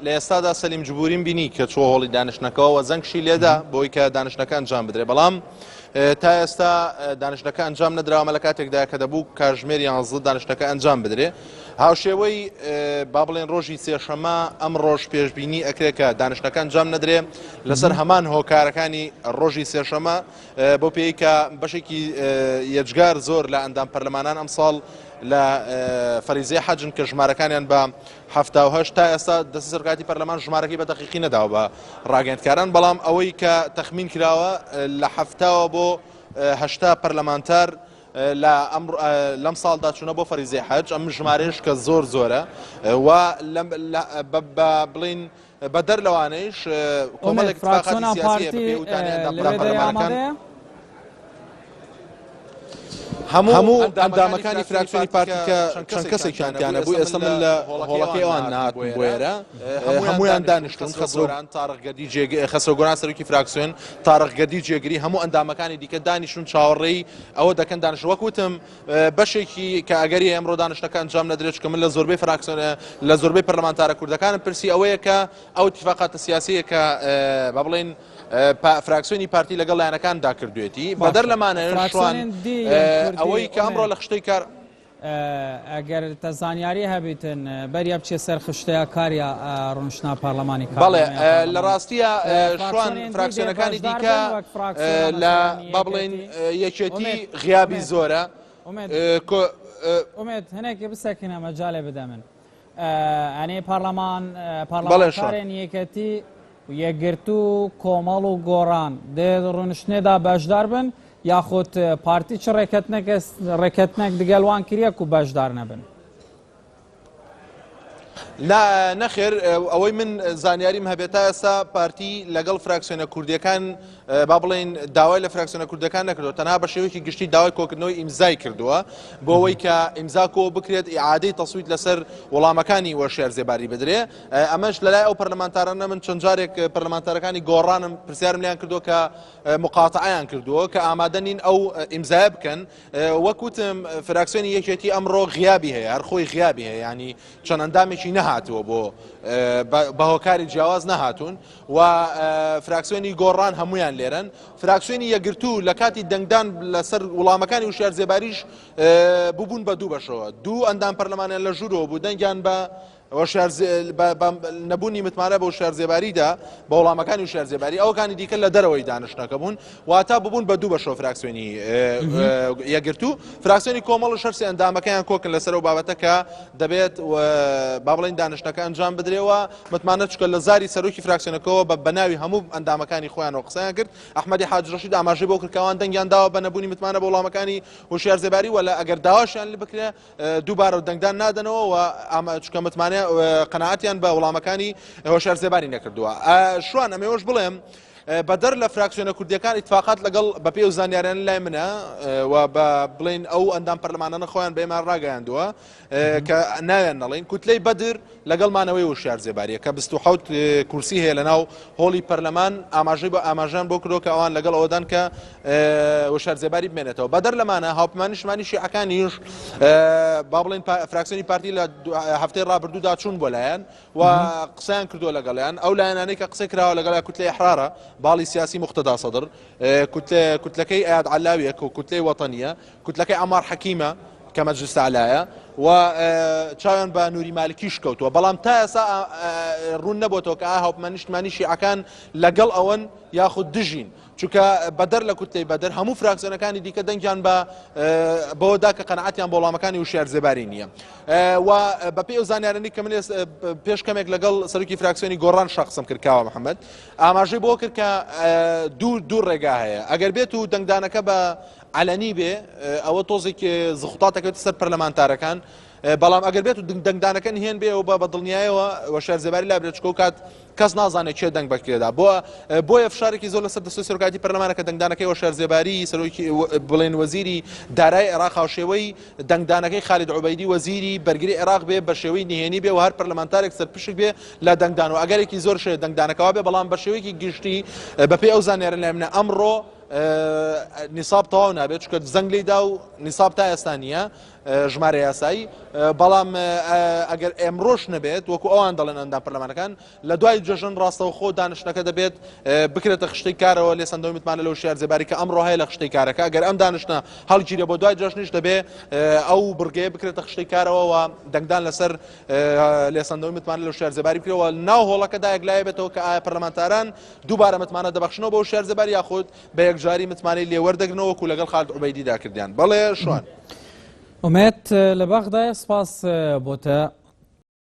لە ئێستادا سەلیم جبورین بینی کە چوە هۆڵی دانیشتنەکەەوە زەنگشی لێدا بۆی کە دانیشتنەکە ئەنجام بدرێ بەڵام تا ئێستا دانیشتنەکە ئەنجام نەدراوە لە کاتێکدا کە دەبوو کاتژمێر 11 دانیشتنەکە ئەنجام بدرێ هاوشێوەی با بڵێن ڕۆژی سێشەمە ئەم ڕۆژ پێشبینی ئەکرێت کە دانیشتنەکە ئەنجام نەدرێ لەسەر هەمان هۆکارەکانی ڕۆژی سێشەمە بۆ پێی کە بەشێکی یەجگار زۆر لە ئەندام پەرلەمانان ئەم ساڵ لە فەریزەی حەجن کە ژمارەکانیان بە 78 تا ئێستا دەستی سەرکاتی پەرلەمان ژمارەکەی بە دەقیقی نەداوە بە ڕاگەیەندکاران بەڵام ئەوەی کە تەخمین کراوە لە 70 بۆ 80 پەرلەمانتار لەم ساڵدا چوونە بۆ فەریزەی حەج ئەم ژمارەش کە زۆر زۆرە و بڵین بە دەر لەوانەیش کۆمەڵێک اتفاقاتی سیاسی بە پێوتانی ئەندام پەرلەمانەکان هەموو ئەندامەکانی فراکسیۆنی پارتیکە چەند کەسێکیان تیانە بوو ئێستا من لە هۆڵەکەی ئەوان نهاتم بۆ ئێرە هەمویان دانیشتن خەسرۆگۆران تارغگەدی خەسرۆگۆران سەرۆکی فراکسیۆن تارغگەدی جێگیری هەموو ئەندامەکانی دیکە دانیشتون چاوەڕێی ئەوە دەکەن دانیشت وەکوتم بەشێکی کە ئەگەری ئەمڕۆ دانیشتەکە ئەنجام نەدرێت کە من لە زۆربەی فراکسیۆن لە زۆربەی پەرلەمانتارە کوردەکانم پرسی ئەوەیە کە ئەو اتفاقاتە سیاسیە کە با بڵێن فراکسیۆنی پارتی لەگەڵ لایەنەکاندا کردوێتی بەدەر لەمانە شوان ئەوەی کە ئەمڕۆ لە خشتەی کار ئەگەر تەزانیاری هەبیتن بەریە بچێ سەر خشتەیە کاریە ڕۆنشتنا پارلەمانی بەڵێ لە ڕاستیە شوان فراکسیۆنەکانی دیکە لە با بڵێن یەکێتی غیابی زۆرە ئومێد هەنێکی بسەکینە مەجالێ بدە من ئەنێ پارلەمانتارێن یەکەتی یەکگرتو کۆمەڵ و گۆڕان دێ ڕۆنشتنێدا بەشدار بن یاخود پارتی چ ڕێکەتنێک دگەلوان کریە و بەشدار نەبن نەخێر ئەوەی من زانیاریم هەبێت تا ئێستا پارتی لەگەڵ فراکسیۆنە کوردیەکان با بڵێن داوای لە فراکسیۆنە کوردەکان نەکردەوە تەنها بە شێوەیەکی گشتی داوای کۆکردنەوەی ئیمزای کردووە بۆ ئەوەی کە ئیمزا کۆ بکرێت ئیعادەی تەسوید لەسەر وەڵامەکانی وەشێر زێباری بدرێ ئەمەش لەلای ئەو پەرلەمانتارانە من چەند جارێک پەرلەمانتارەکانی گۆڕانم پرسیارم لیان کردووە کە مقاتعەیان کردووە کە ئامادە نین ئەو ئیمزایە بکەن وەکوتم فراکسیۆنی یەکێتی ئەمڕۆ غیابی هەیە هەر خۆی غیابی هەیە ینی چەند ئەندامێکی نەهاتووە بۆ بە هۆکاری جیاواز نەهاتوون و فراکسیۆنی گۆڕان هەمویان لێرن فراکسیۆنی یەکگرتو لە کاتی دەنگدان لەسەر وڵامەکانی وشار زێباریش بووبوون بە دوو بەشەوە دوو ئەندام پەرلەمانیان لە ژوورەوە بوو دەنگیان بە نەبوونی متمانە بە وشار زێباریدا بە وڵامەکانی وشار زێباری ئەوەکانی دیکە لە دەرەوەی دانیشتنەکە بوون واتە ببوون بە دوو بەشەوە فراکسیۆنی یەکگرتو فراکسیۆنی کۆمەڵ و شەرسی ئەندامەکەیان کۆکن لەسەر و بابەتە کە دەبێت با بڵێن دانیشتنەکە ئەنجام بدرێەوە متمانە چکە لە زاری سەرۆکی فراکسیۆنەکەەوە بە بەناوی هەموو ئەندامەکانی خۆیانەوە قسەیان کرد ئەحمەدی حاج ڕەشید ئاماژەی بۆ کردکەوان دەنگیان داوە بە نەبوونی متمانە بە وڵامەکانی وشار زێباری ولا ئەگەر داواشیان لێ بکرێ دووبارە دەنگدان نادەنەوە و چکە متمانە قەناعەتیان بە وڵامەکانی هۆشار زێباری نەکردووە شوان ئەمێوەش بڵێم بەدەر لە فراکسیۆنە کوردیەکان اتفاقات لەگەڵ بە پێ و زانیاریان لای منە و بە بڵێن ئەو ئەندام پەرلەمانانە خۆیان بێمان ڕاگەیاندووە کە ناویان نەڵێن کوتلەی بەدر لەگەڵمانەوەی وشار زێباریە کە 27 کورسی هەیە لە ناو هۆڵی پەرلەمان ئاماژەیان بۆ کردۆ کە ئەوان لەگەڵ ئەوەدان کە وشار زێباری بمێنێتەوە بەدەر لەمانە هاوپەیمانیشمانی شیعەکانیش با بڵێن فراکسیۆنی پارتی لە هەفتەی ڕابردوودا چوون بۆ لایەن و قسەیان کردووە لەگەڵیان ئەو لایەنانەی کە قسەی کراوە لەگەڵ کوتلەی ئەحرارە باڵی سیاسی مختدا سەدر کوتلەکەی ئایاد علاویە و کوتلەی وەتەنیە کوتلەکەی ئەمار حەکیمە کە مەجلس ئەعلایە و چاویان بە نووری مالکیش کەوتووە بەڵام تا ئێستا ڕوون نەبووەوە کە هاوپەیمانیشتمانی شیعەکان لەگەڵ ئەوەن یاخود دژین چونکە بەدەر لە کوتلەی بەدەر هەموو فراکسیۆنەکانی دیکە دەنگیان بەوەدا کە قەناعەتیان بە وڵامەکانی وشار زێباری نییە و بە پێی ئەو زانیارانی کە من پێش کەمێک لەگەڵ سەرۆکی فراکسیۆنی گۆڕان شەخسم کرد کاوە محەممەد ئاماژەی بۆ کرد کە دوو ڕێگا هەیە ئەگەر بێت و دەنگدانەکە بە علەنی بێ ئەوە تۆزێک زخوتاتەکەوێت سەر پەرلەمانتارەکان بەڵام ئەگەر بێت و دەنگدانەکەن هێن بێ و بە دڵنیایەوە وشار زێباری لا برێت چکە کات کەس نازانێت چێ دەنگ بەکرێدا بۆیە فشارێکی زۆر لەسەر دەستوی سەرۆکاتی پەرلەمانەکە دەنگدانەکەی وشار زێباری سەرۆکی بڵێن وەزیری دارای عێراق و شێوەی دەنگدانەکەی خالید عوبەیدی وەزیری بەرگری عێراق بێ بە شێوەی نهێنی بێ و هەر پەرلەمانتارێک سەرپشک بێ لە دەنگدان و ئەگەرێکی زۆر شێ دەنگدانەکەەوە بێ بەڵام بە شێوەیەکی گشتی بەپێی ئەو زانیارە لای منە ئەمڕۆ نیساب تەواو نابێت چکە زەنگ لێدا و نیساب تا ئێستا نییە ژمارە یاسایی بەڵام ئەگەر ئێمڕۆژ نەبێت وەکو ئەوان دەڵێن ئەندام پەرلەمانەکان لە دوای جەژن ڕاستەوخۆ دانیشتەکە دەبێت بکرێتە خشتەی کارەوە لێ سندەوەی متمانە لەو شارزێباری کە ئەمڕۆ هەیە لە خشتەی کارەکە ئەگەر ئەم دانیشتە هەڵگیرێ بۆ دوای جەژنیش دەبێت ئەو بڕگەیە بکرێتە خشتەی کارەوە و دەنگدان لەسەر لێ سندەوەی متمانە لەو شارزێباری بکرێەوە ناو هۆڵەکەدا یەکلایە بێتەوە کە ئایا پەرلەمانتاران دووبارە متمانە دەبەخشنەوە بۆ شارزێباری یاخود بە یەکجاری متمانەی لێوەردەگرنەوە وەکو لەگەڵ خالد عوبەیدیدا کردیان بەڵێ شوان ئومێد لە بەغدایە سپاس بۆتە